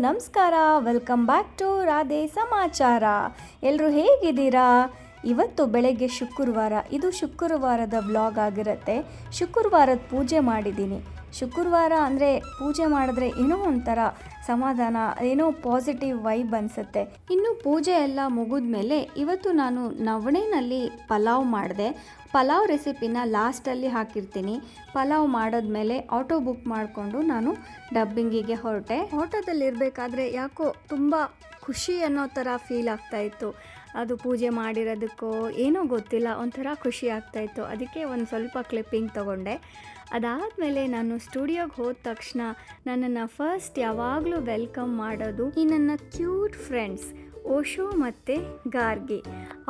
ನಮಸ್ಕಾರ, welcome back to Radhe ಸಮಾಚಾರ. ಎಲ್ಲರೂ ಹೇಗಿದ್ದೀರಾ? ಇವತ್ತು ಬೆಳಗ್ಗೆ ಶುಕ್ರವಾರ, ಇದು ಶುಕ್ರವಾರದ ವ್ಲಾಗ್ ಆಗಿರುತ್ತೆ. ಶುಕ್ರವಾರದ ಪೂಜೆ ಮಾಡಿದ್ದೀನಿ. ಶುಕ್ರವಾರ ಅಂದರೆ ಪೂಜೆ ಮಾಡಿದ್ರೆ ಏನೋ ಒಂಥರ ಸಮಾಧಾನ, ಏನೋ ಪಾಸಿಟಿವ್ ವೈಬ್ ಅನಿಸುತ್ತೆ. ಇನ್ನು ಪೂಜೆ ಎಲ್ಲ ಮುಗಿದ ಮೇಲೆ ಇವತ್ತು ನಾನು ನವಣೆನಲ್ಲಿ ಪಲಾವ್ ಮಾಡಿದೆ. ಪಲಾವ್ ರೆಸಿಪಿನ ಲಾಸ್ಟಲ್ಲಿ ಹಾಕಿರ್ತೀನಿ. ಪಲಾವ್ ಮಾಡಿದ್ಮೇಲೆ ಆಟೋ ಬುಕ್ ಮಾಡಿಕೊಂಡು ನಾನು ಡಬ್ಬಿಂಗಿಗೆ ಹೊರಟೆ. ಆಟೋದಲ್ಲಿರಬೇಕಾದ್ರೆ ಯಾಕೋ ತುಂಬ ಖುಷಿ ಅನ್ನೋ ಥರ ಫೀಲ್ ಆಗ್ತಾಯಿತ್ತು. ಅದು ಪೂಜೆ ಮಾಡಿರೋದಕ್ಕೋ ಏನೋ ಗೊತ್ತಿಲ್ಲ, ಒಂಥರ ಖುಷಿ ಆಗ್ತಾಯಿತ್ತು. ಅದಕ್ಕೆ ಒಂದು ಸ್ವಲ್ಪ ಕ್ಲಿಪ್ಪಿಂಗ್ ತೊಗೊಂಡೆ. ಅದಾದಮೇಲೆ ನಾನು ಸ್ಟುಡಿಯೋಗೆ ಹೋದ ತಕ್ಷಣ ನನ್ನನ್ನು ಫಸ್ಟ್ ಯಾವಾಗಲೂ ವೆಲ್ಕಮ್ ಮಾಡೋದು ಈ ನನ್ನ ಕ್ಯೂಟ್ ಫ್ರೆಂಡ್ಸ್ ಓಶೋ ಮತ್ತು ಗಾರ್ಗಿ.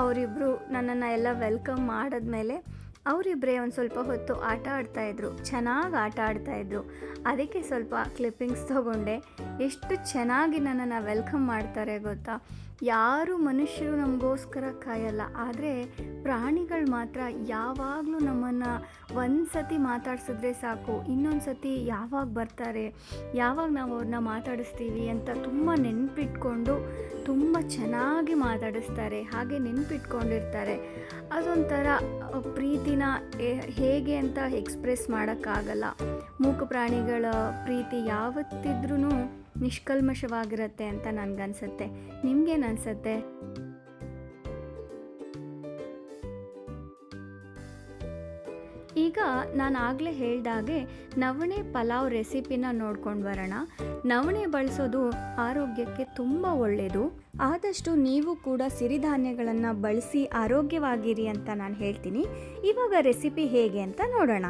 ಅವರಿಬ್ಬರು ನನ್ನನ್ನು ಎಲ್ಲ ವೆಲ್ಕಮ್ ಮಾಡಿದ್ಮೇಲೆ ಅವರಿಬ್ಬರೇ ಒಂದು ಸ್ವಲ್ಪ ಹೊತ್ತು ಆಟ ಆಡ್ತಾಯಿದ್ರು. ಚೆನ್ನಾಗಿ ಆಟ ಆಡ್ತಾಯಿದ್ರು. ಅದಕ್ಕೆ ಸ್ವಲ್ಪ ಕ್ಲಿಪ್ಪಿಂಗ್ಸ್ ತೊಗೊಂಡೆ. ಎಷ್ಟು ಚೆನ್ನಾಗಿ ನನ್ನನ್ನು ವೆಲ್ಕಮ್ ಮಾಡ್ತಾರೆ ಗೊತ್ತಾ. ಯಾರು ಮನುಷ್ಯರು ನಮಗೋಸ್ಕರ ಕಾಯಲ್ಲ, ಆದರೆ ಪ್ರಾಣಿಗಳು ಮಾತ್ರ ಯಾವಾಗಲೂ ನಮ್ಮನ್ನು ಒಂದು ಸತಿ ಮಾತಾಡ್ಸಿದ್ರೆ ಸಾಕು, ಇನ್ನೊಂದು ಸತಿ ಯಾವಾಗ ಬರ್ತಾರೆ, ಯಾವಾಗ ನಾವು ಅವ್ರನ್ನ ಮಾತಾಡಿಸ್ತೀವಿ ಅಂತ ತುಂಬ ನೆನಪಿಟ್ಕೊಂಡು ತುಂಬ ಚೆನ್ನಾಗಿ ಮಾತಾಡಿಸ್ತಾರೆ. ಹಾಗೆ ನೆನಪಿಟ್ಕೊಂಡಿರ್ತಾರೆ. ಅದೊಂಥರ ಪ್ರೀತಿನ ಹೇಗೆ ಅಂತ ಎಕ್ಸ್ಪ್ರೆಸ್ ಮಾಡೋಕ್ಕಾಗಲ್ಲ. ಮೂಕ ಪ್ರಾಣಿಗಳ ಪ್ರೀತಿ ಯಾವತ್ತಿದ್ರೂ ನಿಷ್ಕಲ್ಮಶವಾಗಿರುತ್ತೆ ಅಂತ ನನಗನ್ಸುತ್ತೆ. ನಿಮ್ಗೇನು ಅನಿಸುತ್ತೆ? ಈಗ ನಾನು ಆಗಲೇ ಹೇಳ್ದಾಗೆ ನವಣೆ ಪಲಾವ್ ರೆಸಿಪಿನ ನೋಡ್ಕೊಂಡು ಬರೋಣ. ನವಣೆ ಬಳಸೋದು ಆರೋಗ್ಯಕ್ಕೆ ತುಂಬ ಒಳ್ಳೆಯದು. ಆದಷ್ಟು ನೀವು ಕೂಡ ಸಿರಿಧಾನ್ಯಗಳನ್ನು ಬಳಸಿ ಆರೋಗ್ಯವಾಗಿರಿ ಅಂತ ನಾನು ಹೇಳ್ತೀನಿ. ಇವಾಗ ರೆಸಿಪಿ ಹೇಗೆ ಅಂತ ನೋಡೋಣ.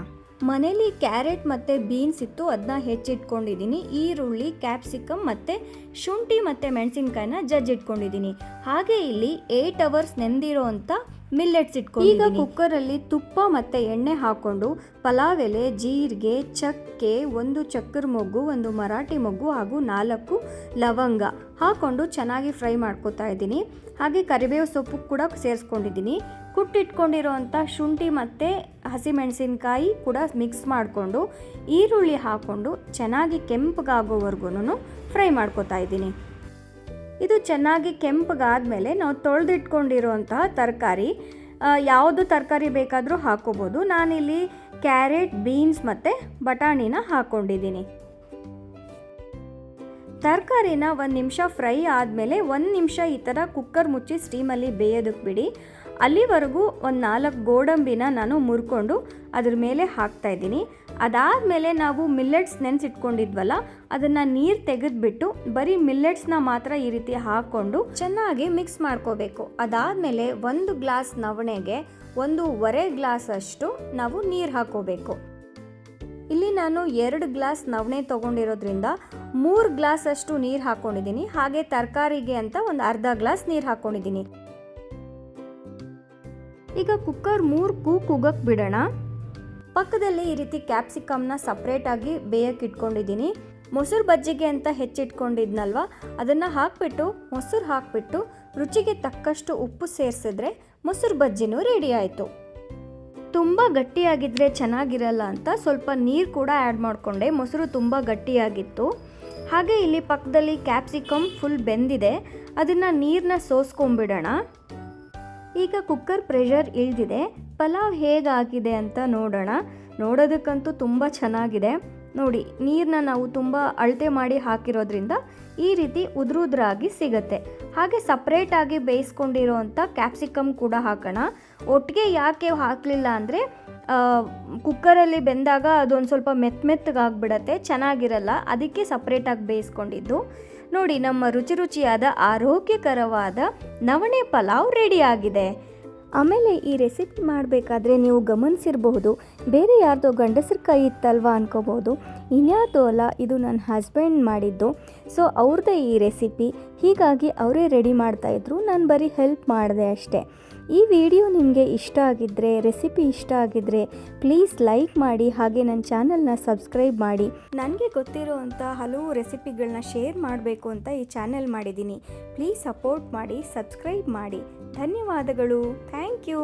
ಮನೇಲಿ ಕ್ಯಾರೆಟ್ ಮತ್ತು ಬೀನ್ಸ್ ಇತ್ತು, ಅದನ್ನ ಹೆಚ್ಚಿಟ್ಕೊಂಡಿದ್ದೀನಿ. ಈರುಳ್ಳಿ, ಕ್ಯಾಪ್ಸಿಕಮ್ ಮತ್ತು ಶುಂಠಿ ಮತ್ತು ಮೆಣಸಿನ್ಕಾಯಿನ ಜಜ್ಜಿಟ್ಕೊಂಡಿದ್ದೀನಿ. ಹಾಗೆ ಇಲ್ಲಿ 8 hours ನೆಂದಿರೋ ಅಂಥ ಮಿಲ್ಲೆಟ್ಸ್ ಇಟ್ಕೊಂಡಿದ್ದೀನಿ. ಈಗ ಕುಕ್ಕರಲ್ಲಿ ತುಪ್ಪ ಮತ್ತು ಎಣ್ಣೆ ಹಾಕ್ಕೊಂಡು ಪಲಾವ್ ಎಲೆ, ಜೀರಿಗೆ, ಚಕ್ಕೆ, 1 ಚಕ್ಕರ್ ಮೊಗ್ಗು, 1 ಮರಾಠಿ ಮೊಗ್ಗು ಹಾಗೂ 4 ಲವಂಗ ಹಾಕ್ಕೊಂಡು ಚೆನ್ನಾಗಿ ಫ್ರೈ ಮಾಡ್ಕೊತಾ ಇದ್ದೀನಿ. ಹಾಗೆ ಕರಿಬೇವು ಸೊಪ್ಪು ಕೂಡ ಸೇರಿಸ್ಕೊಂಡಿದ್ದೀನಿ. ಕುಟ್ಟಿಟ್ಕೊಂಡಿರೋವಂಥ ಶುಂಠಿ ಮತ್ತು ಹಸಿಮೆಣಸಿನ್ಕಾಯಿ ಕೂಡ ಮಿಕ್ಸ್ ಮಾಡಿಕೊಂಡು ಈರುಳ್ಳಿ ಹಾಕ್ಕೊಂಡು ಚೆನ್ನಾಗಿ ಕೆಂಪಗಾಗೋವರೆಗೂ ಫ್ರೈ ಮಾಡ್ಕೊತಾ ಇದ್ದೀನಿ. ಇದು ಚೆನ್ನಾಗಿ ಕೆಂಪಗಾದ್ಮೇಲೆ ನಾವು ತೊಳೆದಿಟ್ಕೊಂಡಿರೋಂತಹ ತರಕಾರಿ, ಯಾವುದು ತರಕಾರಿ ಬೇಕಾದರೂ ಹಾಕ್ಕೋಬೋದು. ನಾನಿಲ್ಲಿ ಕ್ಯಾರೆಟ್, ಬೀನ್ಸ್ ಮತ್ತು ಬಟಾಣಿನ ಹಾಕ್ಕೊಂಡಿದ್ದೀನಿ. ತರಕಾರಿನ 1 ನಿಮಿಷ ಫ್ರೈ ಆದಮೇಲೆ 1 ನಿಮಿಷ ಈ ಥರ ಕುಕ್ಕರ್ ಮುಚ್ಚಿ ಸ್ಟೀಮಲ್ಲಿ ಬೇಯೋದಕ್ಕೆ ಬಿಡಿ. ಅಲ್ಲಿವರೆಗೂ ಒಂದು 4 ಗೋಡಂಬಿನ ನಾನು ಮುರ್ಕೊಂಡು ಅದ್ರ ಮೇಲೆ ಹಾಕ್ತಾಯಿದ್ದೀನಿ. ಅದಾದಮೇಲೆ ನಾವು ಮಿಲ್ಲೆಟ್ಸ್ ನೆನೆಸಿಟ್ಕೊಂಡಿದ್ವಲ್ಲ, ಅದನ್ನು ನೀರು ತೆಗೆದುಬಿಟ್ಟು ಬರೀ ಮಿಲ್ಲೆಟ್ಸ್ನ ಮಾತ್ರ ಈ ರೀತಿ ಹಾಕ್ಕೊಂಡು ಚೆನ್ನಾಗಿ ಮಿಕ್ಸ್ ಮಾಡ್ಕೋಬೇಕು. ಅದಾದಮೇಲೆ 1 ಗ್ಲಾಸ್ ನವಣೆಗೆ 1.5 ಗ್ಲಾಸ್ ಅಷ್ಟು ನಾವು ನೀರು ಹಾಕ್ಕೋಬೇಕು. ಇಲ್ಲಿ ನಾನು 2 ಗ್ಲಾಸ್ ನವಣೆ ತೊಗೊಂಡಿರೋದ್ರಿಂದ 3 ಗ್ಲಾಸ್ ಅಷ್ಟು ನೀರು ಹಾಕ್ಕೊಂಡಿದ್ದೀನಿ. ಹಾಗೆ ತರಕಾರಿಗೆ ಅಂತ ಒಂದು ಅರ್ಧ ಗ್ಲಾಸ್ ನೀರು ಹಾಕ್ಕೊಂಡಿದ್ದೀನಿ. ಈಗ ಕುಕ್ಕರ್ 3 ಕೂಗಕ್ಕೆ ಬಿಡೋಣ. ಪಕ್ಕದಲ್ಲಿ ಈ ರೀತಿ ಕ್ಯಾಪ್ಸಿಕಮ್ನ ಸಪ್ರೇಟಾಗಿ ಬೇಯಕ್ಕೆ ಇಟ್ಕೊಂಡಿದ್ದೀನಿ. ಮೊಸರು ಬಜ್ಜಿಗೆ ಅಂತ ಹೆಚ್ಚಿಟ್ಕೊಂಡಿದ್ನಲ್ವ, ಅದನ್ನು ಹಾಕಿಬಿಟ್ಟು ಮೊಸರು ಹಾಕಿಬಿಟ್ಟು ರುಚಿಗೆ ತಕ್ಕಷ್ಟು ಉಪ್ಪು ಸೇರಿಸಿದ್ರೆ ಮೊಸರು ಬಜ್ಜಿನೂ ರೆಡಿ ಆಯಿತು. ತುಂಬ ಗಟ್ಟಿಯಾಗಿದ್ದರೆ ಚೆನ್ನಾಗಿರಲ್ಲ ಅಂತ ಸ್ವಲ್ಪ ನೀರು ಕೂಡ ಆ್ಯಡ್ ಮಾಡಿಕೊಂಡೆ. ಮೊಸರು ತುಂಬ ಗಟ್ಟಿಯಾಗಿತ್ತು. ಹಾಗೆ ಇಲ್ಲಿ ಪಕ್ಕದಲ್ಲಿ ಕ್ಯಾಪ್ಸಿಕಮ್ ಫುಲ್ ಬೆಂದಿದೆ, ಅದನ್ನು ನೀರನ್ನ ಸೋಸ್ಕೊಂಬಿಡೋಣ. ಈಗ ಕುಕ್ಕರ್ ಪ್ರೆಷರ್ ಇಳಿದಿದೆ. ಪಲಾವ್ ಹೇಗಾಗಿದೆ ಅಂತ ನೋಡೋಣ. ನೋಡೋದಕ್ಕಂತೂ ತುಂಬ ಚೆನ್ನಾಗಿದೆ. ನೋಡಿ, ನೀರನ್ನ ನಾವು ತುಂಬ ಅಳತೆ ಮಾಡಿ ಹಾಕಿರೋದ್ರಿಂದ ಈ ರೀತಿ ಉದುರಾಗಿ ಸಿಗುತ್ತೆ. ಹಾಗೆ ಸಪ್ರೇಟಾಗಿ ಬೇಯಿಸ್ಕೊಂಡಿರೋ ಅಂಥ ಕ್ಯಾಪ್ಸಿಕಮ್ ಕೂಡ ಹಾಕೋಣ. ಒಟ್ಟಿಗೆ ಯಾಕೆ ಹಾಕಲಿಲ್ಲ ಅಂದರೆ ಕುಕ್ಕರಲ್ಲಿ ಬೆಂದಾಗ ಅದೊಂದು ಸ್ವಲ್ಪ ಮೆತ್ತಗಾಗ್ಬಿಡತ್ತೆ, ಚೆನ್ನಾಗಿರಲ್ಲ. ಅದಕ್ಕೆ ಸಪ್ರೇಟಾಗಿ ಬೇಯಿಸ್ಕೊಂಡಿದ್ದು. ನೋಡಿ, ನಮ್ಮ ರುಚಿಯಾದ ಆರೋಗ್ಯಕರವಾದ ನವಣೆ ಪಲಾವ್ ರೆಡಿಯಾಗಿದೆ. ಆಮೇಲೆ ಈ ರೆಸಿಪಿ ಮಾಡಬೇಕಾದ್ರೆ ನೀವು ಗಮನಿಸಿರಬಹುದು, ಬೇರೆ ಯಾರ್ದೋ ಗಂಡಸರ ಕೈ ಇತ್ತಲ್ವ ಅನ್ಕೋಬೋದು. ಇನ್ಯಾವುದೋ ಅಲ್ಲ, ಇದು ನನ್ನ ಹಸ್ಬೆಂಡ್ ಮಾಡಿದ್ದು. ಸೊ ಅವ್ರದ್ದೇ ಈ ರೆಸಿಪಿ. ಹೀಗಾಗಿ ಅವರೇ ರೆಡಿ ಮಾಡ್ತಾಯಿದ್ರು, ನಾನು ಬರೀ ಹೆಲ್ಪ್ ಮಾಡಿದೆ ಅಷ್ಟೇ. ಈ ವಿಡಿಯೋ ನಿಮಗೆ ಇಷ್ಟ ಆಗಿದ್ದರೆ, ರೆಸಿಪಿ ಇಷ್ಟ ಆಗಿದ್ದರೆ ಪ್ಲೀಸ್ ಲೈಕ್ ಮಾಡಿ. ಹಾಗೆ ನನ್ನ ಚಾನಲ್ನ ಸಬ್ಸ್ಕ್ರೈಬ್ ಮಾಡಿ. ನನಗೆ ಗೊತ್ತಿರೋವಂಥ ಹಲವು ರೆಸಿಪಿಗಳನ್ನ ಶೇರ್ ಮಾಡಬೇಕು ಅಂತ ಈ ಚಾನೆಲ್ ಮಾಡಿದ್ದೀನಿ. ಪ್ಲೀಸ್ ಸಪೋರ್ಟ್ ಮಾಡಿ, ಸಬ್ಸ್ಕ್ರೈಬ್ ಮಾಡಿ. ಧನ್ಯವಾದಗಳು. Thank you.